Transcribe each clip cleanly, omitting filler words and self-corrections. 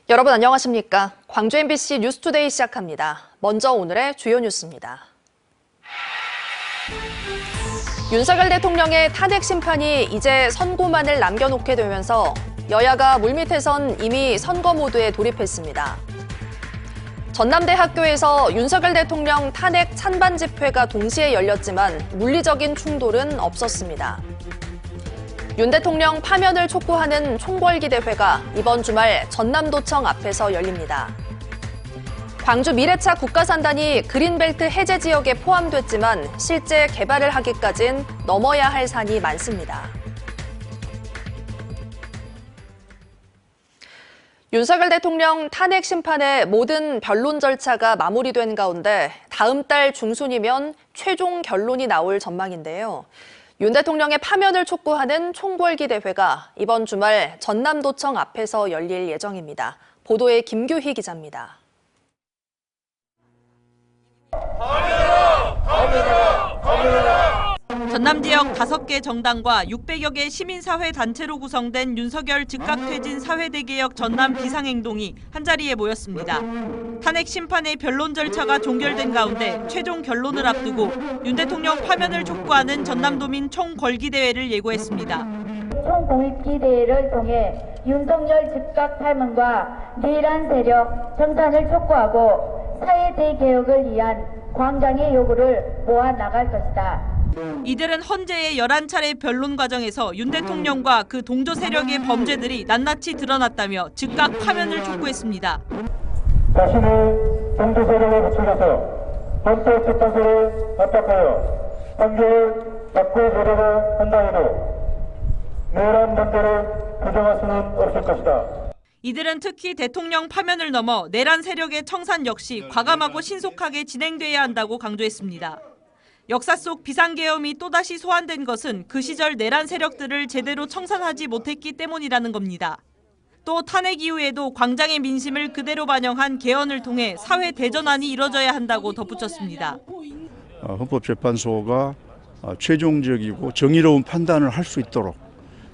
여러분 안녕하십니까? 광주 MBC 뉴스투데이 시작합니다. 먼저 오늘의 주요 뉴스입니다. 윤석열 대통령의 탄핵 심판이 이제 선고만을 남겨놓게 되면서 여야가 물밑에선 이미 선거 모드에 돌입했습니다. 전남대 학교에서 윤석열 대통령 탄핵 찬반 집회가 동시에 열렸지만 물리적인 충돌은 없었습니다. 윤 대통령 파면을 촉구하는 총궐기 대회가 이번 주말 전남도청 앞에서 열립니다. 광주 미래차 국가산단이 그린벨트 해제 지역에 포함됐지만 실제 개발을 하기까진 넘어야 할 산이 많습니다. 윤석열 대통령 탄핵 심판의 모든 변론 절차가 마무리된 가운데 다음 달 중순이면 최종 결론이 나올 전망인데요. 윤 대통령의 파면을 촉구하는 총궐기 대회가 이번 주말 전남도청 앞에서 열릴 예정입니다. 보도에 김규희 기자입니다. 전남 지역 5개 정당과 600여 개 시민사회 단체로 구성된 윤석열 즉각퇴진 사회대개혁 전남 비상행동이 한자리에 모였습니다. 탄핵 심판의 변론 절차가 종결된 가운데 최종 결론을 앞두고 윤 대통령 파면을 촉구하는 전남도민 총궐기대회를 예고했습니다. 총공익기대회를 통해 윤석열 즉각 파면과 내란 세력 정산을 촉구하고 사회대개혁을 위한 광장의 요구를 모아나갈 것이다. 이들은 헌재의 11차례 변론 과정에서 윤 대통령과 그 동조 세력의 범죄들이 낱낱이 드러났다며 즉각 파면을 촉구했습니다. 자신의 동조 세력에 노출돼서 헌법재판소를 압박하여 판결을 바꾸보려고 한다 해도 내란 문제를 부정할 수는 없을 것이다. 이들은 특히 대통령 파면을 넘어 내란 세력의 청산 역시 과감하고 신속하게 진행돼야 한다고 강조했습니다. 역사 속 비상계엄이 또다시 소환된 것은 그 시절 내란 세력들을 제대로 청산하지 못했기 때문이라는 겁니다. 또 탄핵 이후에도 광장의 민심을 그대로 반영한 개헌을 통해 사회 대전환이 이뤄져야 한다고 덧붙였습니다. 헌법재판소가 최종적이고 정의로운 판단을 할 수 있도록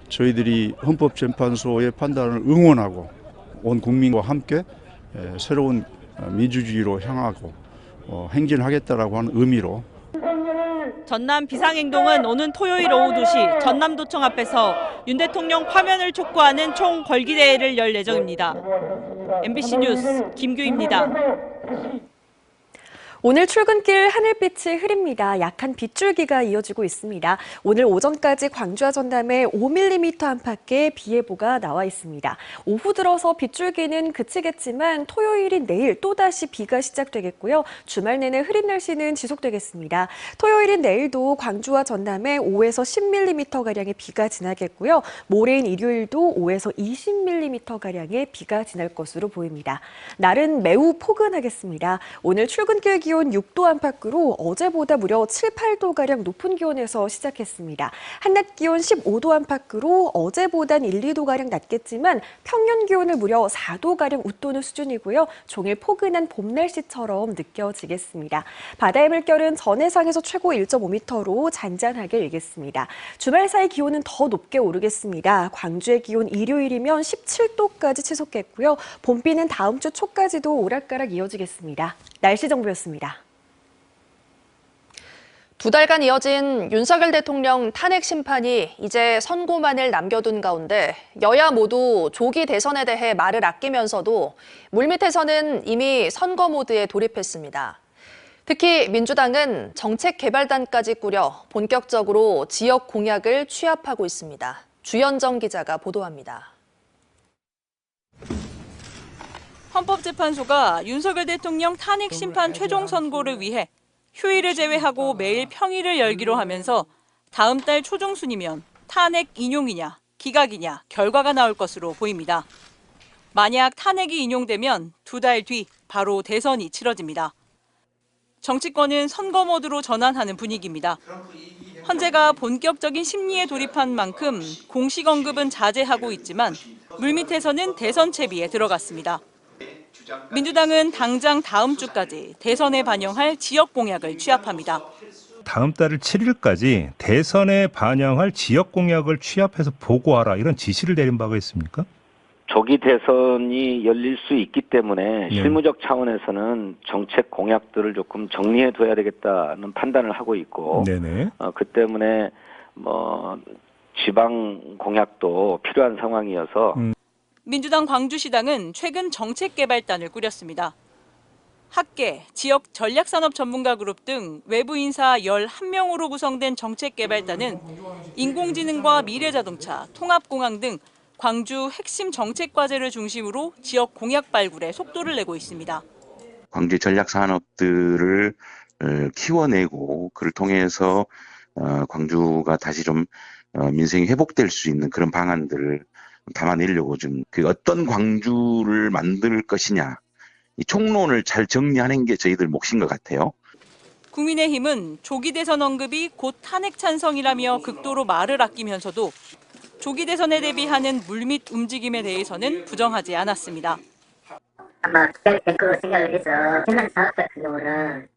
저희들이 헌법재판소의 판단을 응원하고 온 국민과 함께 새로운 민주주의로 향하고 행진하겠다라고 하는 의미로 전남 비상행동은 오는 토요일 오후 2시 전남도청 앞에서 윤 대통령 파면을 촉구하는 총궐기대회를 열 예정입니다. MBC 뉴스 김규희입니다. 오늘 출근길 하늘빛이 흐립니다. 약한 빗줄기가 이어지고 있습니다. 오늘 오전까지 광주와 전남에 5mm 안팎의 비 예보가 나와 있습니다. 오후 들어서 빗줄기는 그치겠지만 토요일인 내일 또다시 비가 시작되겠고요. 주말 내내 흐린 날씨는 지속되겠습니다. 토요일인 내일도 광주와 전남에 5에서 10mm가량의 비가 지나겠고요. 모레인 일요일도 5에서 20mm가량의 비가 지날 것으로 보입니다. 날은 매우 포근하겠습니다. 오늘 출근길 기온 6도 안팎으로 어제보다 무려 7, 8도가량 높은 기온에서 시작했습니다. 한낮 기온 15도 안팎으로 어제보단 1, 2도가량 낮겠지만 평년 기온을 무려 4도가량 웃도는 수준이고요. 종일 포근한 봄 날씨처럼 느껴지겠습니다. 바다의 물결은 전해상에서 최고 1.5m로 잔잔하게 일겠습니다. 주말 사이 기온은 더 높게 오르겠습니다. 광주의 기온 일요일이면 17도까지 치솟겠고요. 봄비는 다음 주 초까지도 오락가락 이어지겠습니다. 날씨 정보였습니다. 2달간 이어진 윤석열 대통령 탄핵 심판이 이제 선고만을 남겨둔 가운데 여야 모두 조기 대선에 대해 말을 아끼면서도 물밑에서는 이미 선거 모드에 돌입했습니다. 특히 민주당은 정책개발단까지 꾸려 본격적으로 지역 공약을 취합하고 있습니다. 주현정 기자가 보도합니다. 헌법재판소가 윤석열 대통령 탄핵 심판 최종 선고를 위해 휴일을 제외하고 매일 평일을 열기로 하면서 다음 달 초중순이면 탄핵 인용이냐 기각이냐 결과가 나올 것으로 보입니다. 만약 탄핵이 인용되면 2달 뒤 바로 대선이 치러집니다. 정치권은 선거 모드로 전환하는 분위기입니다. 헌재가 본격적인 심리에 돌입한 만큼 공식 언급은 자제하고 있지만 물밑에서는 대선 채비에 들어갔습니다. 민주당은 당장 다음 주까지 대선에 반영할 지역 공약을 취합합니다. 다음 달 7일까지 대선에 반영할 지역 공약을 취합해서 보고하라 이런 지시를 내린 바가 있습니까? 조기 대선이 열릴 수 있기 때문에 실무적 차원에서는 정책 공약들을 조금 정리해 둬야 되겠다는 판단을 하고 있고, 네네. 그 때문에 뭐 지방 공약도 필요한 상황이어서 민주당 광주시당은 최근 정책개발단을 꾸렸습니다. 학계, 지역 전략산업 전문가 그룹 등 외부 인사 11명으로 구성된 정책개발단은 인공지능과 미래자동차, 통합공항 등 광주 핵심 정책 과제를 중심으로 지역 공약 발굴에 속도를 내고 있습니다. 광주 전략 산업들을 키워내고 그를 통해서 광주가 다시 좀 민생이 회복될 수 있는 그런 방안들을 담아내려고 좀 그 어떤 광주를 만들 것이냐 이 총론을 잘 정리하는 게 저희들 몫인 것 같아요. 국민의힘은 조기 대선 언급이 곧 탄핵 찬성이라며 극도로 말을 아끼면서도 조기 대선에 대비하는 물밑 움직임에 대해서는 부정하지 않았습니다. 아마 기각이 될 거로 생각을 해서 현안 사업 같은 경우는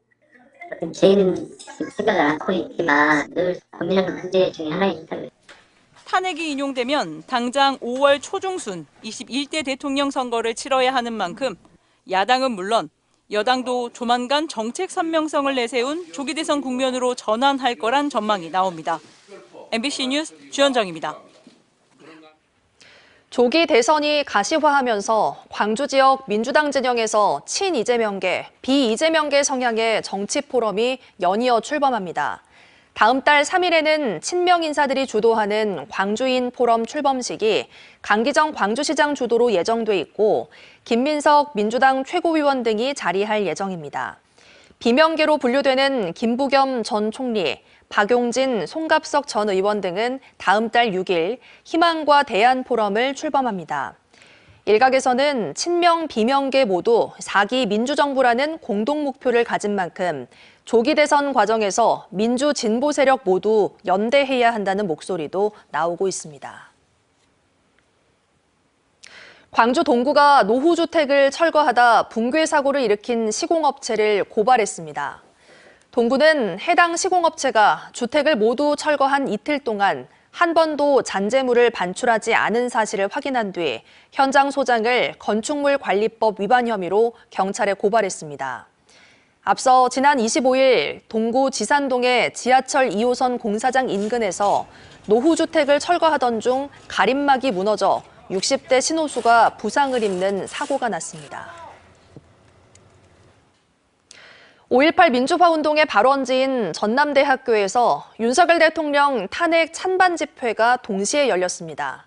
저희는 생각을 않고 있지만 늘 고민하는 문제 중에 하나입니다. 탄핵이 인용되면 당장 5월 초중순 21대 대통령 선거를 치러야 하는 만큼 야당은 물론 여당도 조만간 정책 선명성을 내세운 조기 대선 국면으로 전환할 거란 전망이 나옵니다. MBC 뉴스 주현정입니다. 조기 대선이 가시화하면서 광주 지역 민주당 진영에서 친이재명계, 비이재명계 성향의 정치 포럼이 연이어 출범합니다. 다음 달 3일에는 친명 인사들이 주도하는 광주인 포럼 출범식이 강기정 광주시장 주도로 예정돼 있고 김민석 민주당 최고위원 등이 자리할 예정입니다. 비명계로 분류되는 김부겸 전 총리, 박용진, 송갑석 전 의원 등은 다음 달 6일 희망과 대안 포럼을 출범합니다. 일각에서는 친명, 비명계 모두 4기 민주정부라는 공동 목표를 가진 만큼 조기 대선 과정에서 민주 진보 세력 모두 연대해야 한다는 목소리도 나오고 있습니다. 광주 동구가 노후주택을 철거하다 붕괴 사고를 일으킨 시공업체를 고발했습니다. 동구는 해당 시공업체가 주택을 모두 철거한 이틀 동안 한 번도 잔재물을 반출하지 않은 사실을 확인한 뒤 현장 소장을 건축물관리법 위반 혐의로 경찰에 고발했습니다. 앞서 지난 25일 동구 지산동의 지하철 2호선 공사장 인근에서 노후주택을 철거하던 중 가림막이 무너져 60대 신호수가 부상을 입는 사고가 났습니다. 5.18 민주화운동의 발원지인 전남대학교에서 윤석열 대통령 탄핵 찬반 집회가 동시에 열렸습니다.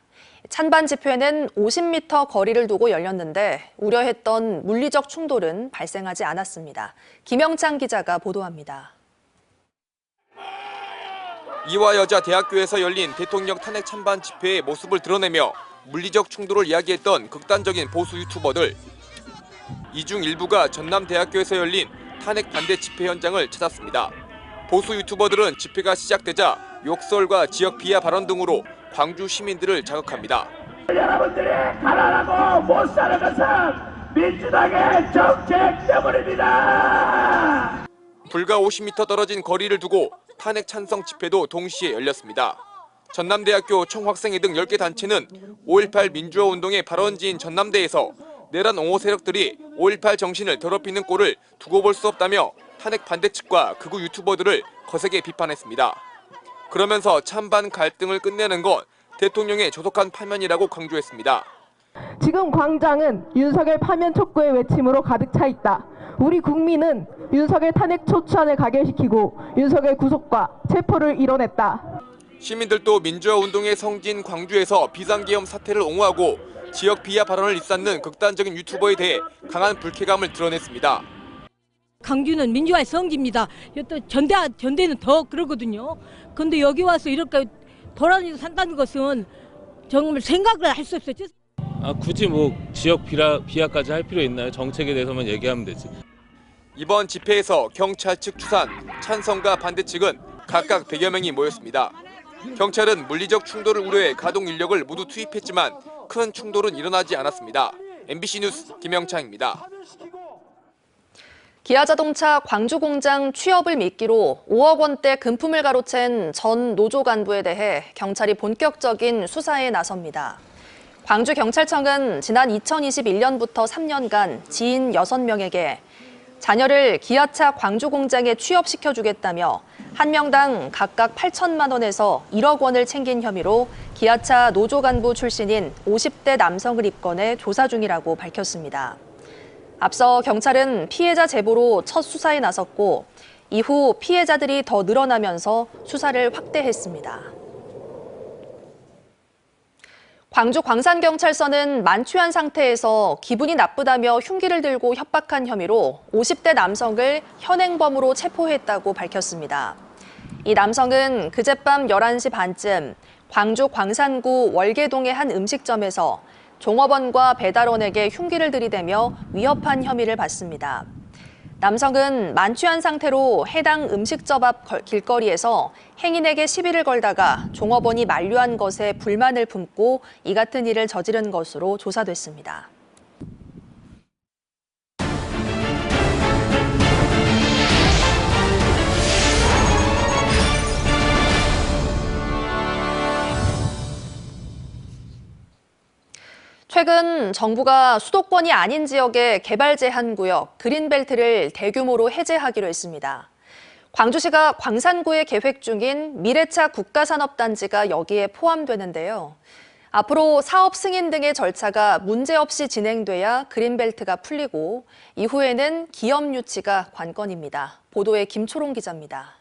찬반 집회는 50m 거리를 두고 열렸는데 우려했던 물리적 충돌은 발생하지 않았습니다. 김영창 기자가 보도합니다. 이화여자대학교에서 열린 대통령 탄핵 찬반 집회의 모습을 드러내며 물리적 충돌을 이야기했던 극단적인 보수 유튜버들. 이 중 일부가 전남대학교에서 열린 탄핵 반대 집회 현장을 찾았습니다. 보수 유튜버들은 집회가 시작되자 욕설과 지역 비하 발언 등으로 광주 시민들을 자극합니다. 여러분들이 가난하고 못 사는 것은 민주당의 정책 때문입니다. 불과 50m 떨어진 거리를 두고 탄핵 찬성 집회도 동시에 열렸습니다. 전남대학교 총학생회 등 10개 단체는 5.18 민주화 운동의 발원지인 전남대에서 내란 옹호 세력들이 5.18 정신을 더럽히는 꼴을 두고 볼 수 없다며 탄핵 반대 측과 극우 유튜버들을 거세게 비판했습니다. 그러면서 찬반 갈등을 끝내는 건 대통령의 조속한 파면이라고 강조했습니다. 지금 광장은 윤석열 파면 촉구의 외침으로 가득 차 있다. 우리 국민은 윤석열 탄핵 초추안을 가결시키고 윤석열 구속과 체포를 이뤄냈다. 시민들도 민주화 운동의 성지인 광주에서 비상계엄 사태를 옹호하고 지역 비하 발언을 일삼는 극단적인 유튜버에 대해 강한 불쾌감을 드러냈습니다. 광주는 민주화의 성지입니다. 또 전대는 더 그러거든요. 그런데 여기 와서 이렇게 도란이도 산다는 것은 정말 생각을 할 수 없어요. 굳이 뭐 지역 비하까지 할 필요 있나요? 정책에 대해서만 얘기하면 되지. 이번 집회에서 경찰 측 추산, 찬성과 반대 측은 각각 100여 명이 모였습니다. 경찰은 물리적 충돌을 우려해 가동 인력을 모두 투입했지만 큰 충돌은 일어나지 않았습니다. MBC 뉴스 김영창입니다. 기아자동차 광주공장 취업을 미끼로 5억 원대 금품을 가로챈 전 노조 간부에 대해 경찰이 본격적인 수사에 나섭니다. 광주경찰청은 지난 2021년부터 3년간 지인 6명에게 자녀를 기아차 광주공장에 취업시켜주겠다며 한 명당 각각 8천만 원에서 1억 원을 챙긴 혐의로 기아차 노조 간부 출신인 50대 남성을 입건해 조사 중이라고 밝혔습니다. 앞서 경찰은 피해자 제보로 첫 수사에 나섰고 이후 피해자들이 더 늘어나면서 수사를 확대했습니다. 광주 광산경찰서는 만취한 상태에서 기분이 나쁘다며 흉기를 들고 협박한 혐의로 50대 남성을 현행범으로 체포했다고 밝혔습니다. 이 남성은 그젯밤 11시 반쯤 광주 광산구 월계동의 한 음식점에서 종업원과 배달원에게 흉기를 들이대며 위협한 혐의를 받습니다. 남성은 만취한 상태로 해당 음식점 앞 길거리에서 행인에게 시비를 걸다가 종업원이 만류한 것에 불만을 품고 이 같은 일을 저지른 것으로 조사됐습니다. 최근 정부가 수도권이 아닌 지역의 개발 제한 구역 그린벨트를 대규모로 해제하기로 했습니다. 광주시가 광산구에 계획 중인 미래차 국가산업단지가 여기에 포함되는데요. 앞으로 사업 승인 등의 절차가 문제없이 진행돼야 그린벨트가 풀리고 이후에는 기업 유치가 관건입니다. 보도에 김초롱 기자입니다.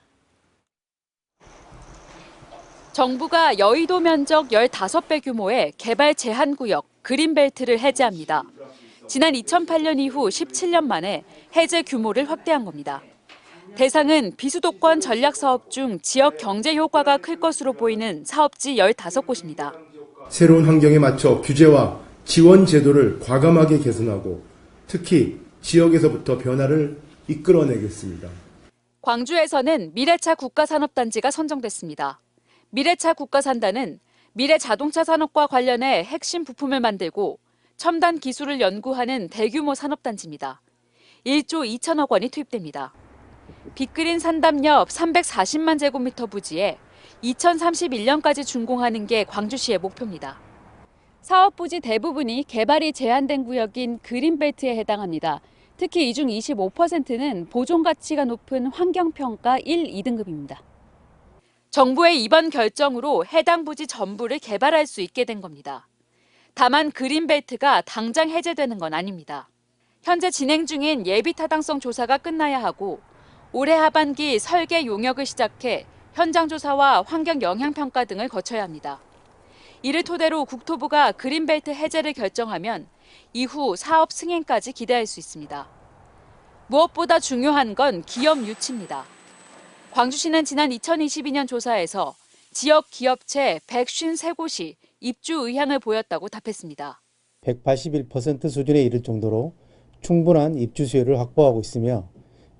정부가 여의도 면적 15배 규모의 개발 제한 구역 그린벨트를 해제합니다. 지난 2008년 이후 17년 만에 해제 규모를 확대한 겁니다. 대상은 비수도권 전략 사업 중 지역 경제 효과가 클 것으로 보이는 사업지 15곳입니다. 새로운 환경에 맞춰 규제와 지원 제도를 과감하게 개선하고 특히 지역에서부터 변화를 이끌어내겠습니다. 광주에서는 미래차 국가산업단지가 선정됐습니다. 미래차 국가산단은 미래 자동차 산업과 관련해 핵심 부품을 만들고 첨단 기술을 연구하는 대규모 산업단지입니다. 1조 2천억 원이 투입됩니다. 빅그린 산담 옆 340만 제곱미터 부지에 2031년까지 준공하는 게 광주시의 목표입니다. 사업 부지 대부분이 개발이 제한된 구역인 그린벨트에 해당합니다. 특히 이 중 25%는 보존 가치가 높은 환경평가 1, 2등급입니다. 정부의 이번 결정으로 해당 부지 전부를 개발할 수 있게 된 겁니다. 다만 그린벨트가 당장 해제되는 건 아닙니다. 현재 진행 중인 예비 타당성 조사가 끝나야 하고 올해 하반기 설계 용역을 시작해 현장 조사와 환경 영향 평가 등을 거쳐야 합니다. 이를 토대로 국토부가 그린벨트 해제를 결정하면 이후 사업 승인까지 기대할 수 있습니다. 무엇보다 중요한 건 기업 유치입니다. 광주시는 지난 2022년 조사에서 지역 기업체 153곳이 입주 의향을 보였다고 답했습니다. 181% 수준에 이를 정도로 충분한 입주 수요를 확보하고 있으며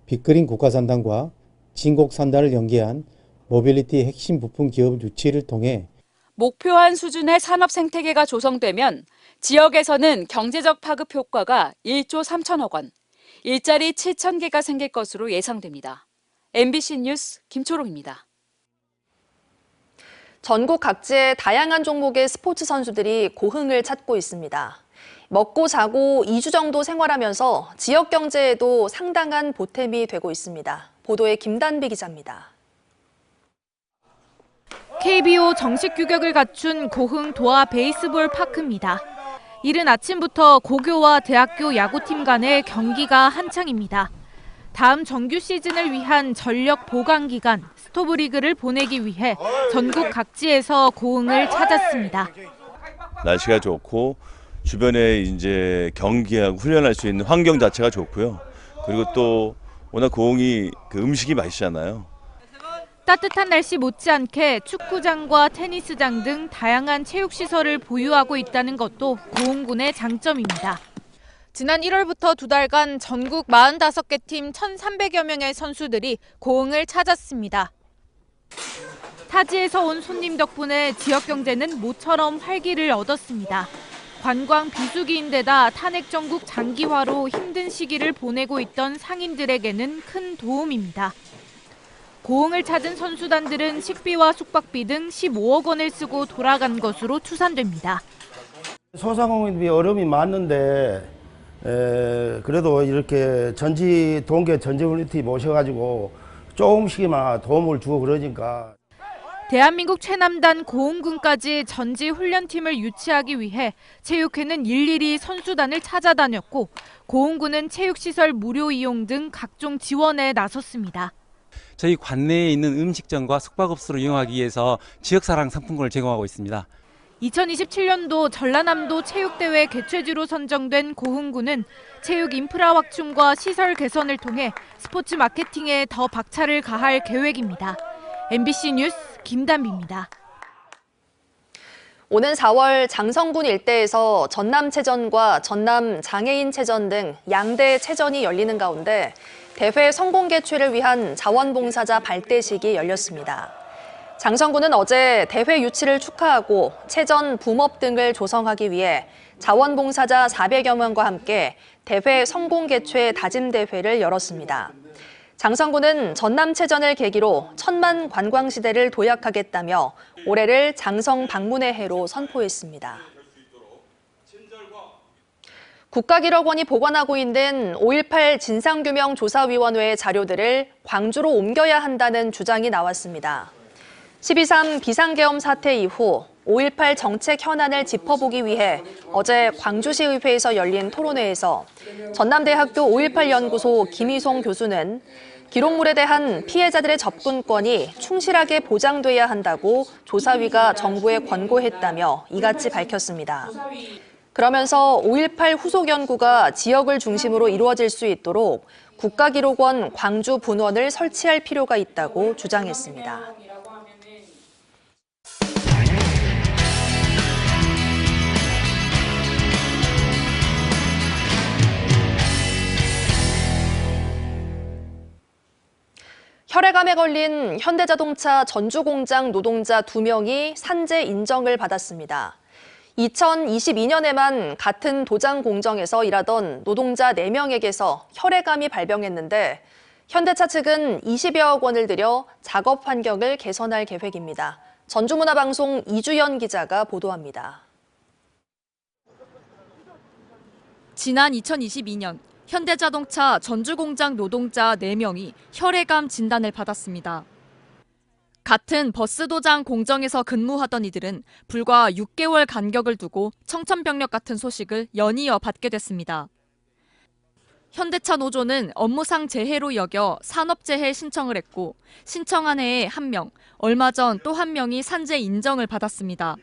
빅그린 국가산단과 진곡산단을 연계한 모빌리티 핵심 부품 기업 유치를 통해 목표한 수준의 산업 생태계가 조성되면 지역에서는 경제적 파급 효과가 1조 3천억 원, 일자리 7천 개가 생길 것으로 예상됩니다. MBC 뉴스 김초롱입니다. 전국 각지의 다양한 종목의 스포츠 선수들이 고흥을 찾고 있습니다. 먹고 자고 2주 정도 생활하면서 지역 경제에도 상당한 보탬이 되고 있습니다. 보도에 김단비 기자입니다. KBO 정식 규격을 갖춘 고흥 도하 베이스볼 파크입니다. 이른 아침부터 고교와 대학교 야구팀 간의 경기가 한창입니다. 다음 정규 시즌을 위한 전력 보강 기간 스토브리그를 보내기 위해 전국 각지에서 고흥을 찾았습니다. 날씨가 좋고 주변에 이제 경기하고 훈련할 수 있는 환경 자체가 좋고요. 그리고 또 워낙 고흥이 그 음식이 맛있잖아요. 따뜻한 날씨 못지않게 축구장과 테니스장 등 다양한 체육시설을 보유하고 있다는 것도 고흥군의 장점입니다. 지난 1월부터 두 달간 전국 45개 팀 1,300여 명의 선수들이 고흥을 찾았습니다. 타지에서 온 손님 덕분에 지역 경제는 모처럼 활기를 얻었습니다. 관광 비수기인데다 탄핵 정국 장기화로 힘든 시기를 보내고 있던 상인들에게는 큰 도움입니다. 고흥을 찾은 선수단들은 식비와 숙박비 등 15억 원을 쓰고 돌아간 것으로 추산됩니다. 소상공인이 어려움이 많은데 그래도 이렇게 동계 전지훈련팀 모셔가지고 조금씩이나 도움을 주고 그러니까. 대한민국 최남단 고흥군까지 전지훈련팀을 유치하기 위해 체육회는 일일이 선수단을 찾아다녔고 고흥군은 체육시설 무료 이용 등 각종 지원에 나섰습니다. 저희 관내에 있는 음식점과 숙박업소를 이용하기 위해서 지역사랑 상품권을 제공하고 있습니다. 2027년도 전라남도 체육대회 개최지로 선정된 고흥군은 체육 인프라 확충과 시설 개선을 통해 스포츠 마케팅에 더 박차를 가할 계획입니다. MBC 뉴스 김단비입니다. 오는 4월 장성군 일대에서 전남체전과 전남장애인체전 등 양대 체전이 열리는 가운데 대회 성공 개최를 위한 자원봉사자 발대식이 열렸습니다. 장성군은 어제 대회 유치를 축하하고 체전 붐업 등을 조성하기 위해 자원봉사자 400여 명과 함께 대회 성공 개최 다짐대회를 열었습니다. 장성군은 전남체전을 계기로 1000만 관광시대를 도약하겠다며 올해를 장성 방문의 해로 선포했습니다. 국가기록원이 보관하고 있는 5.18 진상규명조사위원회의 자료들을 광주로 옮겨야 한다는 주장이 나왔습니다. 12.3 비상계엄 사태 이후 5.18 정책 현안을 짚어보기 위해 어제 광주시의회에서 열린 토론회에서 전남대학교 5.18 연구소 김희송 교수는 기록물에 대한 피해자들의 접근권이 충실하게 보장돼야 한다고 조사위가 정부에 권고했다며 이같이 밝혔습니다. 그러면서 5.18 후속 연구가 지역을 중심으로 이루어질 수 있도록 국가기록원 광주 분원을 설치할 필요가 있다고 주장했습니다. 혈액암에 걸린 현대자동차 전주공장 노동자 2명이 산재 인정을 받았습니다. 2022년에만 같은 도장 공정에서 일하던 노동자 4명에게서 혈액암이 발병했는데 현대차 측은 20여억 원을 들여 작업 환경을 개선할 계획입니다. 전주문화방송 이주연 기자가 보도합니다. 지난 2022년 현대자동차 전주공장 노동자 4명이 혈액암 진단을 받았습니다. 같은 버스 도장 공정에서 근무하던 이들은 불과 6개월 간격을 두고 청천벽력 같은 소식을 연이어 받게 됐습니다. 현대차 노조는 업무상 재해로 여겨 산업재해 신청을 했고 신청한 해에 1명, 얼마 전 또 1명이 산재 인정을 받았습니다.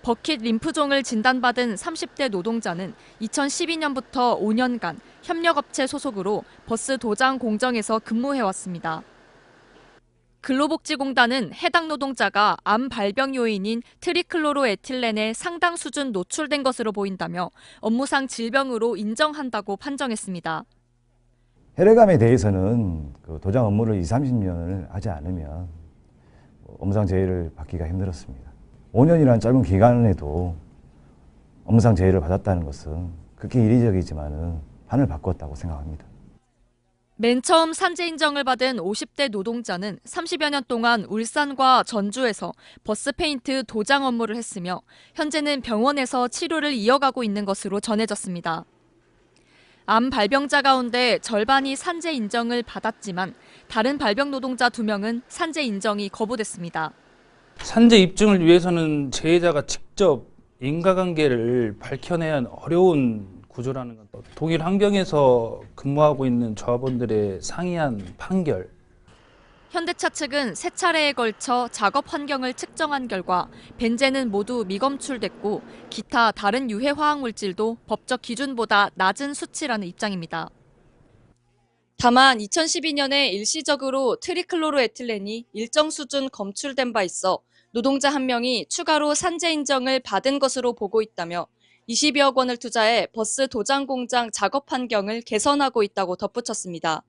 버킷 림프종을 진단받은 30대 노동자는 2012년부터 5년간 협력업체 소속으로 버스 도장 공정에서 근무해왔습니다. 근로복지공단은 해당 노동자가 암 발병 요인인 트리클로로에틸렌에 상당 수준 노출된 것으로 보인다며 업무상 질병으로 인정한다고 판정했습니다. 혈액암에 대해서는 도장 업무를 20, 30년을 하지 않으면 업무상 재해를 받기가 힘들었습니다. 5년이라는 짧은 기간에도 업무상 재해를 받았다는 것은 극히 이례적이지만 판을 바꿨다고 생각합니다. 맨 처음 산재 인정을 받은 50대 노동자는 30여 년 동안 울산과 전주에서 버스 페인트 도장 업무를 했으며 현재는 병원에서 치료를 이어가고 있는 것으로 전해졌습니다. 암 발병자 가운데 절반이 산재 인정을 받았지만 다른 발병 노동자 2명은 산재 인정이 거부됐습니다. 산재 입증을 위해서는 재해자가 직접 인과관계를 밝혀내야 하는 어려운 구조라는 것. 동일 환경에서 근무하고 있는 조합원들의 상이한 판결. 현대차 측은 3차례에 걸쳐 작업 환경을 측정한 결과 벤젠은 모두 미검출됐고 기타 다른 유해 화학 물질도 법적 기준보다 낮은 수치라는 입장입니다. 다만 2012년에 일시적으로 트리클로로에틸렌이 일정 수준 검출된 바 있어 노동자 1명이 추가로 산재 인정을 받은 것으로 보고 있다며 20여억 원을 투자해 버스 도장 공장 작업 환경을 개선하고 있다고 덧붙였습니다.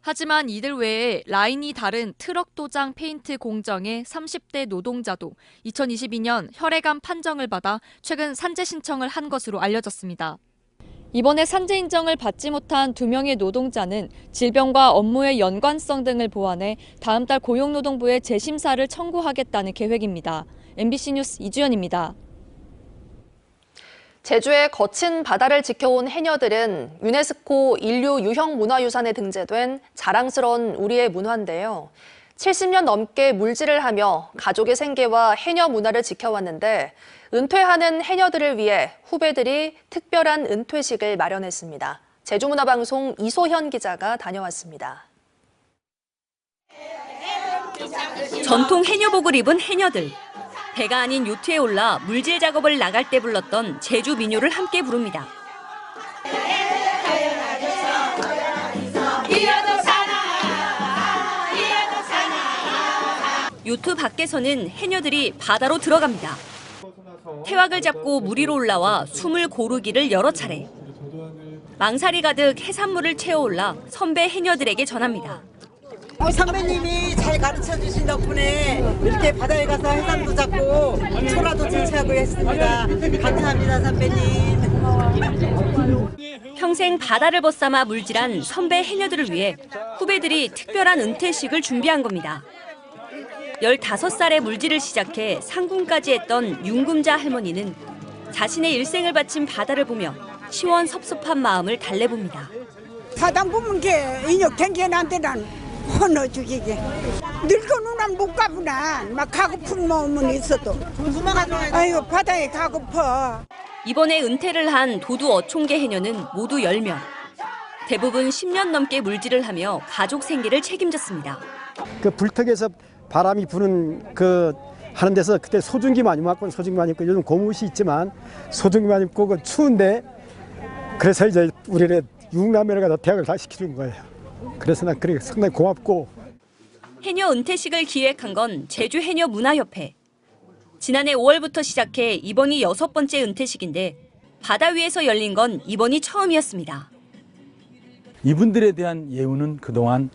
하지만 이들 외에 라인이 다른 트럭 도장 페인트 공정의 30대 노동자도 2022년 혈액암 판정을 받아 최근 산재 신청을 한 것으로 알려졌습니다. 이번에 산재 인정을 받지 못한 2명의 노동자는 질병과 업무의 연관성 등을 보완해 다음 달 고용노동부에 재심사를 청구하겠다는 계획입니다. MBC 뉴스 이주연입니다. 제주의 거친 바다를 지켜온 해녀들은 유네스코 인류 유형 문화유산에 등재된 자랑스러운 우리의 문화인데요. 70년 넘게 물질을 하며 가족의 생계와 해녀 문화를 지켜왔는데 은퇴하는 해녀들을 위해 후배들이 특별한 은퇴식을 마련했습니다. 제주문화방송 이소현 기자가 다녀왔습니다. 전통 해녀복을 입은 해녀들. 배가 아닌 요트에 올라 물질 작업을 나갈 때 불렀던 제주 민요를 함께 부릅니다. 요트 밖에서는 해녀들이 바다로 들어갑니다. 태왁을 잡고 물 위로 올라와 숨을 고르기를 여러 차례. 망사리 가득 해산물을 채워올라 선배 해녀들에게 전합니다. 선배님이 잘 가르쳐 주신 덕분에 이렇게 바다에 가서 해산도 잡고 초라도 채취하고 했습니다. 감사합니다, 선배님. 평생 바다를 벗삼아 물질한 선배 해녀들을 위해 후배들이 특별한 은퇴식을 준비한 겁니다. 15살에 물질을 시작해 상군까지 했던 윤금자 할머니는 자신의 일생을 바친 바다를 보며 시원섭섭한 마음을 달래봅니다. 사당 보면 게 인력 경계한테는 헌어 죽이게. 늙어는 못 가구나. 막 가고픈 마음은 있어도. 아이고 바다에 가고파. 이번에 은퇴를 한 도두 어촌계 해녀는 모두 10명. 대부분 10년 넘게 물질을 하며 가족 생계를 책임졌습니다. 그 불턱에서 바람이 부는 하는 데서 그때 소중기 많이 맞고 소중기 많이 입고 요즘 고무옷이 있지만 소중기 많이 입고 그 추운데 그래서 이제 우리는 육남매를 가서 대학을 다 시켜준 거예요. 그래서 난 그게 상당히 고맙고. 해녀 은퇴식을 기획한 건 제주해녀문화협회. 지난해 5월부터 시작해 이번이 6번째 은퇴식인데 바다 위에서 열린 건 이번이 처음이었습니다. 이분들에 대한 예우는 그동안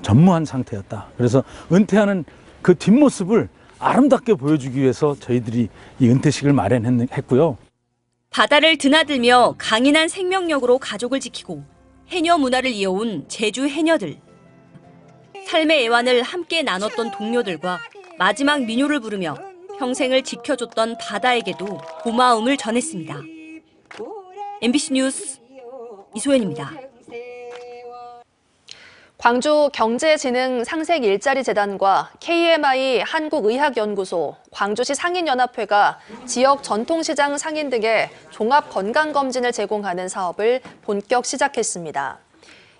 전무한 상태였다. 그래서 은퇴하는 그 뒷모습을 아름답게 보여주기 위해서 저희들이 이 은퇴식을 마련했고요. 바다를 드나들며 강인한 생명력으로 가족을 지키고 해녀 문화를 이어온 제주 해녀들. 삶의 애환을 함께 나눴던 동료들과 마지막 민요를 부르며 평생을 지켜줬던 바다에게도 고마움을 전했습니다. MBC 뉴스 이소연입니다. 광주 경제진흥상생일자리재단과 KMI 한국의학연구소, 광주시 상인연합회가 지역 전통시장 상인 등의 종합건강검진을 제공하는 사업을 본격 시작했습니다.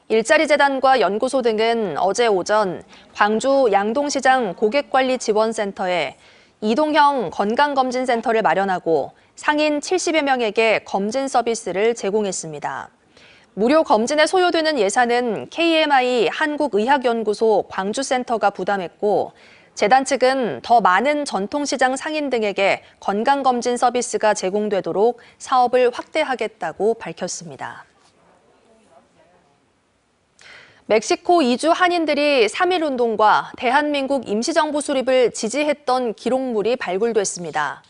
일자리재단과 연구소 등은 어제 오전 광주 양동시장 고객관리지원센터에 이동형 건강검진센터를 마련하고 상인 70여 명에게 검진 서비스를 제공했습니다. 무료 검진에 소요되는 예산은 KMI 한국의학연구소 광주센터가 부담했고 재단 측은 더 많은 전통시장 상인 등에게 건강검진 서비스가 제공되도록 사업을 확대하겠다고 밝혔습니다. 멕시코 이주 한인들이 3.1운동과 대한민국 임시정부 수립을 지지했던 기록물이 발굴됐습니다.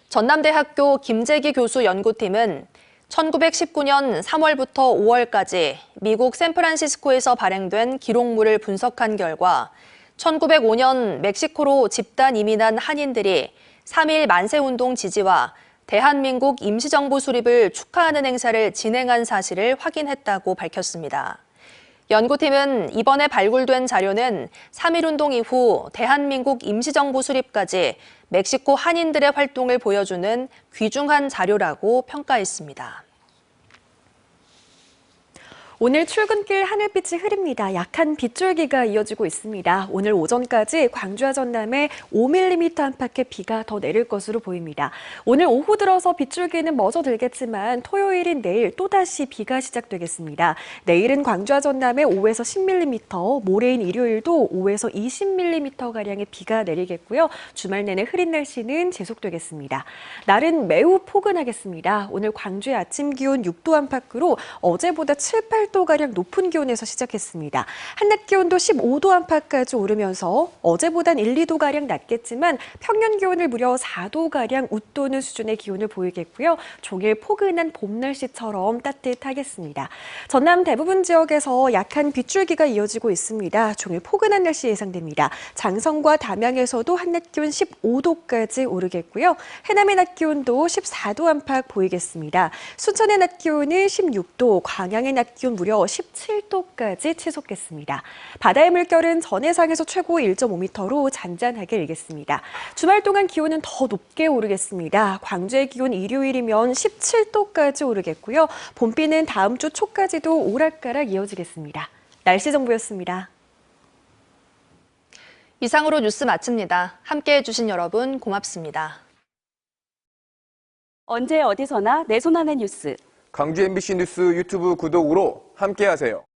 전남대학교 김재기 교수 연구팀은 1919년 3월부터 5월까지 미국 샌프란시스코에서 발행된 기록물을 분석한 결과 1905년 멕시코로 집단 이민한 한인들이 3.1 만세운동 지지와 대한민국 임시정부 수립을 축하하는 행사를 진행한 사실을 확인했다고 밝혔습니다. 연구팀은 이번에 발굴된 자료는 3.1운동 이후 대한민국 임시정부 수립까지 멕시코 한인들의 활동을 보여주는 귀중한 자료라고 평가했습니다. 오늘 출근길 하늘빛이 흐립니다. 약한 빗줄기가 이어지고 있습니다. 오늘 오전까지 광주와 전남에 5mm 안팎의 비가 더 내릴 것으로 보입니다. 오늘 오후 들어서 빗줄기는 멎어들겠지만 토요일인 내일 또다시 비가 시작되겠습니다. 내일은 광주와 전남에 5에서 10mm, 모레인 일요일도 5에서 20mm가량의 비가 내리겠고요. 주말 내내 흐린 날씨는 지속되겠습니다. 날은 매우 포근하겠습니다. 오늘 광주의 아침 기온 6도 안팎으로 어제보다 7, 8도 18도가량 높은 기온에서 시작했습니다. 한낮 기온도 15도 안팎까지 오르면서 어제보단 1, 2도가량 낮겠지만 평년 기온을 무려 4도가량 웃도는 수준의 기온을 보이겠고요. 종일 포근한 봄 날씨처럼 따뜻하겠습니다. 전남 대부분 지역에서 약한 빗줄기가 이어지고 있습니다. 종일 포근한 날씨 예상됩니다. 장성과 담양에서도 한낮 기온 15도까지 오르겠고요. 해남의 낮 기온도 14도 안팎 보이겠습니다. 순천의 낮 기온은 16도, 광양의 낮 기온 무려 17도까지 치솟겠습니다. 바다의 물결은 전해상에서 최고 1.5m로 잔잔하게 일겠습니다. 주말 동안 기온은 더 높게 오르겠습니다. 광주의 기온 일요일이면 17도까지 오르겠고요. 봄비는 다음 주 초까지도 오락가락 이어지겠습니다. 날씨 정보였습니다. 이상으로 뉴스 마칩니다. 함께해 주신 여러분 고맙습니다. 언제 어디서나 내 손 안의 뉴스. 광주 MBC 뉴스 유튜브 구독으로 함께하세요.